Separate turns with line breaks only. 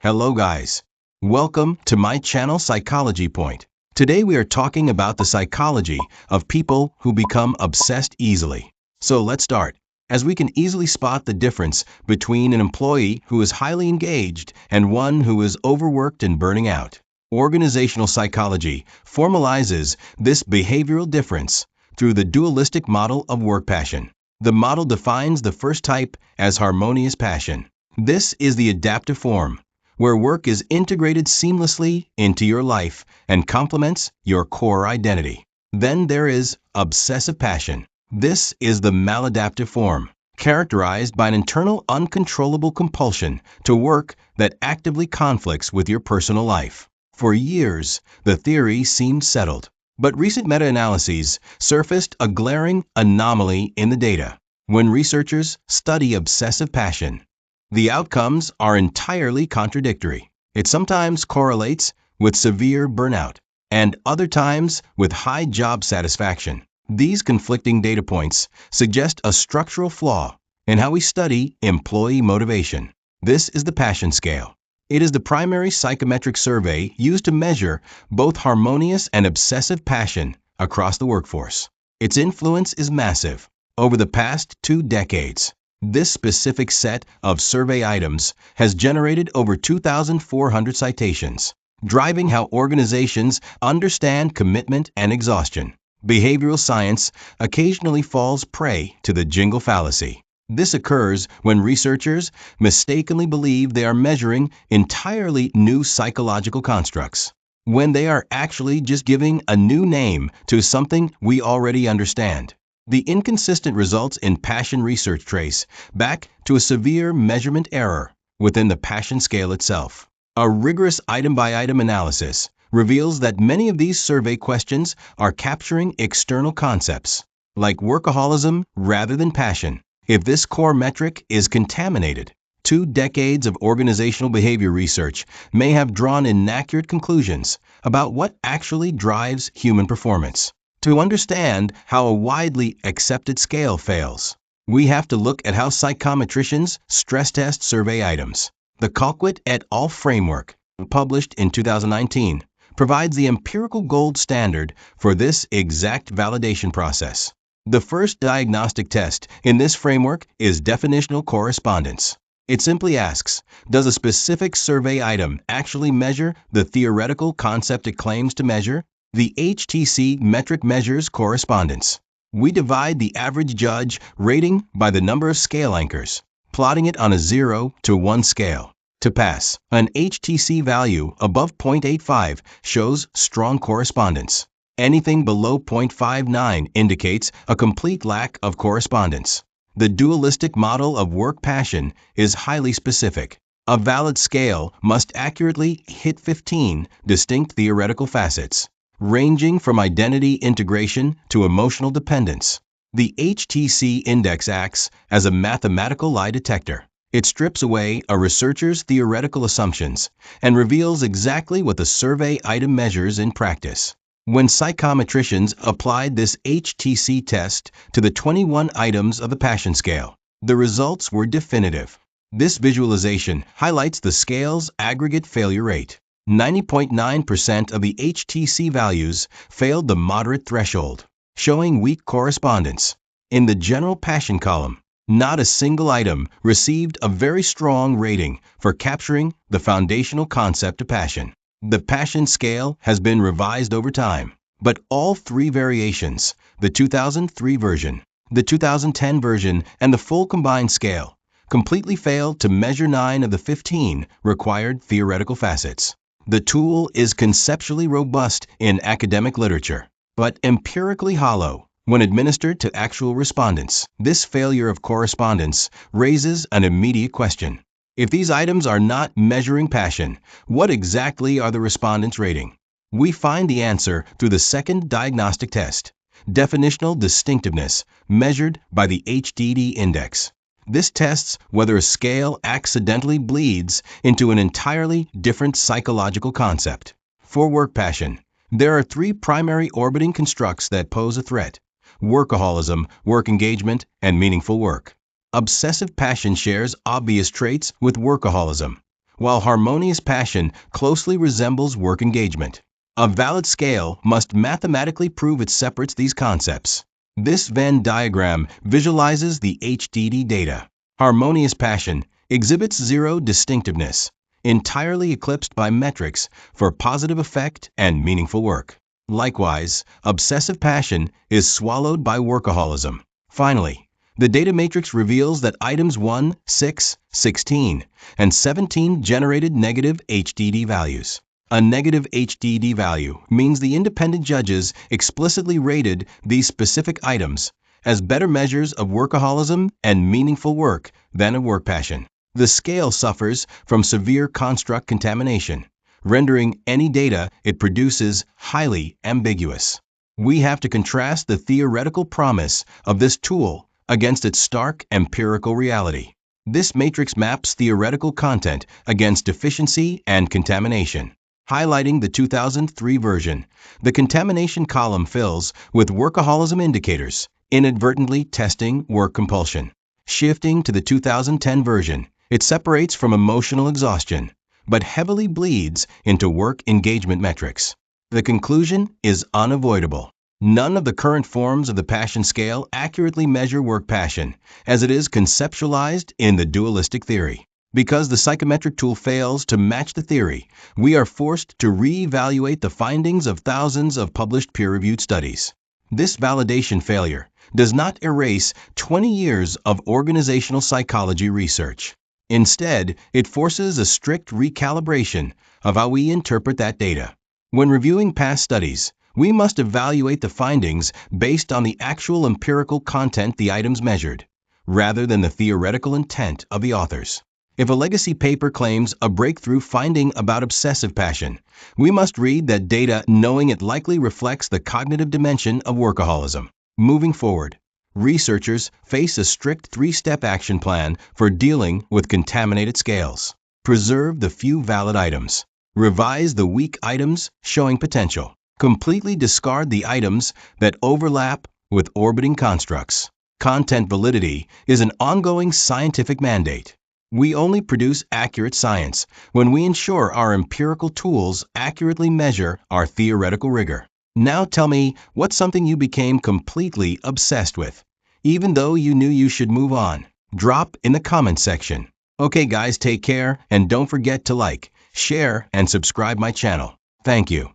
Hello guys. Welcome to my channel Psychology Point. Today we are talking about the psychology of people who become obsessed easily. So let's start. As we can easily spot the difference between an employee who is highly engaged and one who is overworked and burning out. Organizational psychology formalizes this behavioral difference through the dualistic model of work passion. The model defines the first type as harmonious passion. This is the adaptive form, where work is integrated seamlessly into your life and complements your core identity. Then there is obsessive passion. This is the maladaptive form, characterized by an internal uncontrollable compulsion to work that actively conflicts with your personal life. For years, the theory seemed settled, but recent meta-analyses surfaced a glaring anomaly in the data. When researchers study obsessive passion, the outcomes are entirely contradictory. It sometimes correlates with severe burnout, and other times with high job satisfaction. These conflicting data points suggest a structural flaw in how we study employee motivation. This is the passion scale. It is the primary psychometric survey used to measure both harmonious and obsessive passion across the workforce. Its influence is massive. Over the past 2 decades, this specific set of survey items has generated over 2,400 citations, driving how organizations understand commitment and exhaustion. Behavioral science occasionally falls prey to the jingle fallacy. This occurs when researchers mistakenly believe they are measuring entirely new psychological constructs, when they are actually just giving a new name to something we already understand. The inconsistent results in passion research trace back to a severe measurement error within the passion scale itself. A rigorous item-by-item analysis reveals that many of these survey questions are capturing external concepts, like workaholism rather than passion. If this core metric is contaminated, 2 decades of organizational behavior research may have drawn inaccurate conclusions about what actually drives human performance. To understand how a widely accepted scale fails, we have to look at how psychometricians stress test survey items. The Colquitt et al. Framework, published in 2019, provides the empirical gold standard for this exact validation process. The first diagnostic test in this framework is definitional correspondence. It simply asks, does a specific survey item actually measure the theoretical concept it claims to measure? The HTC metric measures correspondence. We divide the average judge rating by the number of scale anchors, plotting it on a 0 to 1 scale. To pass, an HTC value above 0.85 shows strong correspondence. Anything below 0.59 indicates a complete lack of correspondence. The dualistic model of work passion is highly specific. A valid scale must accurately hit 15 distinct theoretical facets, ranging from identity integration to emotional dependence. The HTC index acts as a mathematical lie detector. It strips away a researcher's theoretical assumptions and reveals exactly what the survey item measures in practice. When psychometricians applied this HTC test to the 21 items of the passion scale, the results were definitive. This visualization highlights the scale's aggregate failure rate. 90.9% of the HTC values failed the moderate threshold, showing weak correspondence. In the general passion column, not a single item received a very strong rating for capturing the foundational concept of passion. The passion scale has been revised over time, but all 3 variations, the 2003 version, the 2010 version, and the full combined scale, completely failed to measure 9 of the 15 required theoretical facets. The tool is conceptually robust in academic literature, but empirically hollow when administered to actual respondents. This failure of correspondence raises an immediate question. If these items are not measuring passion, what exactly are the respondents rating? We find the answer through the second diagnostic test, definitional distinctiveness, measured by the HDD index. This tests whether a scale accidentally bleeds into an entirely different psychological concept. For work passion, there are 3 primary orbiting constructs that pose a threat: workaholism, work engagement, and meaningful work. Obsessive passion shares obvious traits with workaholism, while harmonious passion closely resembles work engagement. A valid scale must mathematically prove it separates these concepts. This Venn diagram visualizes the HDD data. Harmonious passion exhibits zero distinctiveness, entirely eclipsed by metrics for positive effect and meaningful work. Likewise, obsessive passion is swallowed by workaholism. Finally, the data matrix reveals that items 1, 6, 16, and 17 generated negative HDD values. A negative HDD value means the independent judges explicitly rated these specific items as better measures of workaholism and meaningful work than of work passion. The scale suffers from severe construct contamination, rendering any data it produces highly ambiguous. We have to contrast the theoretical promise of this tool against its stark empirical reality. This matrix maps theoretical content against deficiency and contamination. Highlighting the 2003 version, the contamination column fills with workaholism indicators, inadvertently testing work compulsion. Shifting to the 2010 version, it separates from emotional exhaustion, but heavily bleeds into work engagement metrics. The conclusion is unavoidable. None of the current forms of the passion scale accurately measure work passion, as it is conceptualized in the dualistic theory. Because the psychometric tool fails to match the theory, we are forced to re-evaluate the findings of thousands of published peer-reviewed studies. This validation failure does not erase 20 years of organizational psychology research. Instead, it forces a strict recalibration of how we interpret that data. When reviewing past studies, we must evaluate the findings based on the actual empirical content the items measured, rather than the theoretical intent of the authors. If a legacy paper claims a breakthrough finding about obsessive passion, we must read that data knowing it likely reflects the cognitive dimension of workaholism. Moving forward, researchers face a strict three-step action plan for dealing with contaminated scales. Preserve the few valid items. Revise the weak items showing potential. Completely discard the items that overlap with orbiting constructs. Content validity is an ongoing scientific mandate. We only produce accurate science when we ensure our empirical tools accurately measure our theoretical rigor. Now tell me what's something you became completely obsessed with, even though you knew you should move on. Drop in the comment section. Okay guys, take care and don't forget to like, share, and subscribe my channel. Thank you.